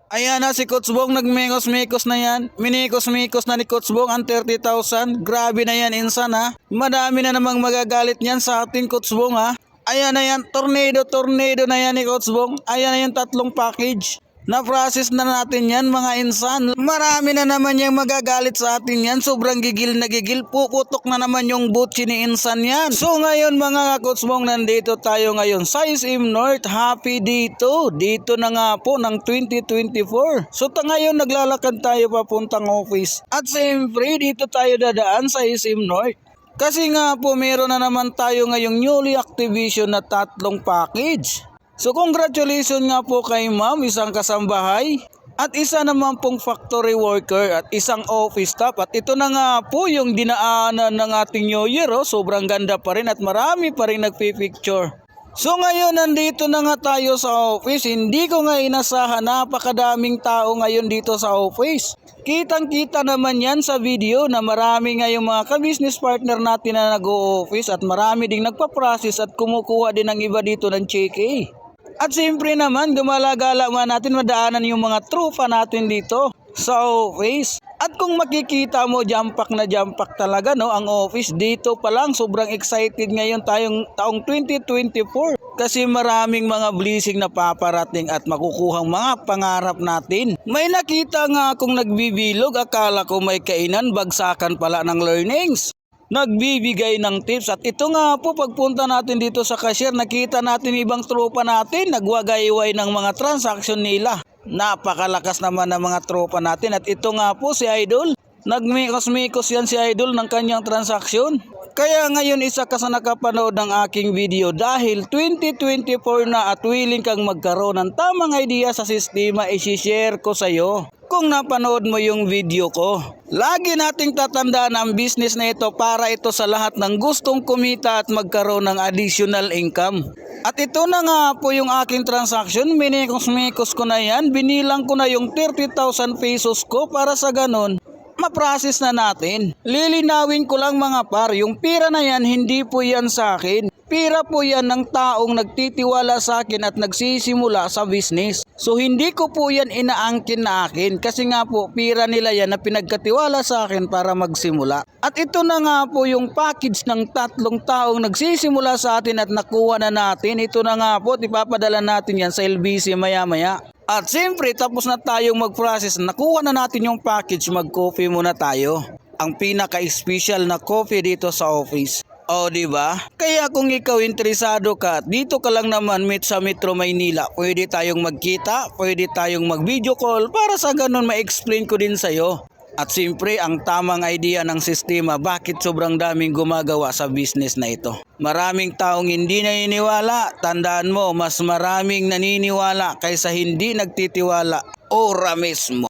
Ayan na si Coach Bong, nagmekos-mekos na yan. Minikos-mikos na ni Coach Bong ang 30,000. Grabe na yan, insan ha. Madami na namang magagalit niyan sa ating Coach Bong ha. Ayan na yan, tornado na yan ni Coach Bong. Ayan na yung tatlong package. Na-process na natin yan mga insan. Marami na naman yung magagalit sa atin yan. Sobrang gigil na gigil. Puputok na naman yung butchi ni insan yan. So ngayon mga Coach Bong, nandito tayo ngayon sa SM North. Happy dito. Dito na nga po ng 2024. So ngayon naglalakad tayo papuntang office. At siyempre dito tayo dadaan sa SM North. Kasi nga po meron na naman tayo ngayong newly activation na tatlong package. So congratulations nga po kay ma'am, isang kasambahay at isa naman pong factory worker at isang office staff. At ito na nga po yung dinaanan ng ating New Year. Sobrang ganda pa rin at marami pa rin nagpipicture. So ngayon nandito na nga tayo sa office. Hindi ko nga inasahan, napakadaming tao ngayon dito sa office. Kitang-kita naman yan sa video na marami ngayong mga ka-business partner natin na nag-o-office at marami ding nagpa-process at kumukuha din ng iba dito ng cheque. At siyempre naman, gumala-gala man natin madaanan yung mga trupa natin dito sa office. At kung makikita mo, jampak na jampak talaga ang office. Dito pa lang, sobrang excited ngayon tayong taong 2024. Kasi maraming mga blessing na paparating at makukuhang mga pangarap natin. May nakita nga akong nagbibilog, akala ko may kainan, bagsakan pala ng learnings. Nagbibigay ng tips at ito nga po pagpunta natin dito sa cashier, nakita natin ibang tropa natin nagwagayway ng mga transaction nila. Napakalakas naman ng mga tropa natin at ito nga po si Idol, nagmikos-mikos yan si Idol ng kanyang transaction. Kaya ngayon isa ka sa nakapanood ng aking video dahil 2024 na at willing kang magkaroon ng tamang idea sa sistema, i-share ko sa iyo. Kung napanood mo yung video ko, lagi nating tatandaan ang business na ito para ito sa lahat ng gustong kumita at magkaroon ng additional income. At ito na nga po yung aking transaction, minikos-mikos ko na yan, binilang ko na yung 30,000 pesos ko para sa ganun ma-process na natin. Lilinawin ko lang mga par, yung pira na yan hindi po yan sa akin. Pira po yan ng taong nagtitiwala sa akin at nagsisimula sa business. So hindi ko po yan inaangkin na akin kasi nga po pira nila yan na pinagkatiwala sa akin para magsimula. At ito na nga po yung package ng tatlong taong nagsisimula sa atin at nakuha na natin. Ito na nga po, ipapadala natin yan sa LBC maya-maya. At siyempre tapos na tayong mag-process, nakuha na natin yung package, mag-coffee muna tayo. Ang pinaka-special na coffee dito sa office. O diba? Kaya kung ikaw interesado ka at dito ka lang naman sa Metro Maynila, pwede tayong magkita, pwede tayong mag-video call para sa ganun ma-explain ko din sa'yo. At siyempre ang tamang idea ng sistema bakit sobrang daming gumagawa sa business na ito. Maraming taong hindi naniniwala, tandaan mo mas maraming naniniwala kaysa hindi nagtitiwala. Ora mismo.